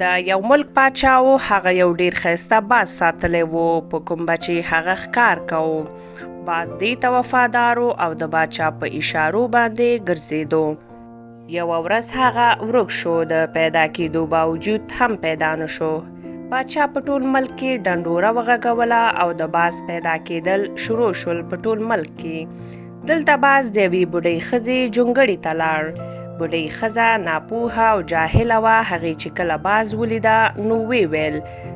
د یو ملک پاچا و، هغه یو ډیر ښایسته باز ساتلی و په کوم به چې هغه ښکار کوو. باز دې ته وفادار او د باچا په اشارو باندې ګرځېدو. یوه ورځ هغه ورک شو، د پیدا کېدو باوجود هم پیدا نه شو. باچا په ټول ملک کې ډنډوره وغږوله او د باز پیدا کېدل شروع شول په ټول ملک کې. دلته باز د یوې بوډۍ ښځې جونګړې ته لاړ. بوډۍ ښځه ناپوهه او جاهله وه. هغې چې کله باز ولیده نو ویل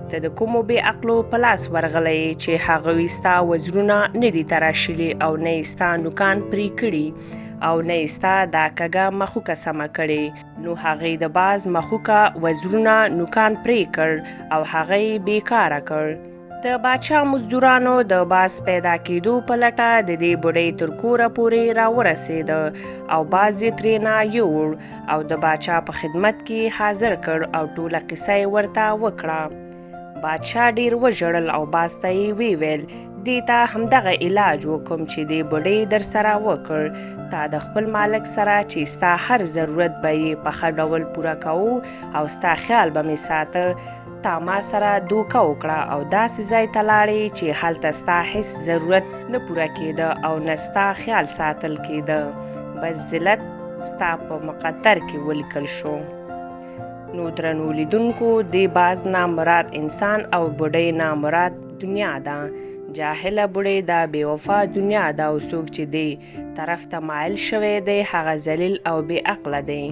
ته د کومو بې عقلو په لاس ورغلی چې هغوی ستا وزرونه نه دي تراشلي او نه یې ستا نوکان پرې کړي او نه یې ستا دا کږه مښوکه سمه کړې. نو هغې د باز مښوکه وزرونه نوکان پرې کړ او هغه یې بیکاره کړ. د باچا مزدورانو د باز پیدا کېدو په لټه د دې بوډۍ تر کوره پورې راورسېده او باز یې ترېنه یووړ او د باچا په خدمت کې حاضر کړ او ټوله قصه یې ورته وکړه. باچا ډېر وژړل او باز ته یې وویل دې ته همدغه علاج وکړم چې دې بوډۍ در سره وکړ. تا د خپل مالک سره چې ستا هر ضرورت به یې په ښه ډول پوره کوو او ستا خیال به مې ساته. تا ما سره دوکه وکړه او داسې ځای ته لاړې چې هلته ستا هیڅ ضرورت نه پوره کېده او نه ستا خیال ساتل کېده. بس ذلت ستا په مقدر کې ولیکل شو. نو درنو لیدونکو، دې باز نه مراد انسان او بوډۍ نه مراد دنیا ده. جاهله بوډۍ دا بې وفا دنیا ده او څوک چې دې طرف ته مایل شوی دی هغه ذلیل او بې عقله دی.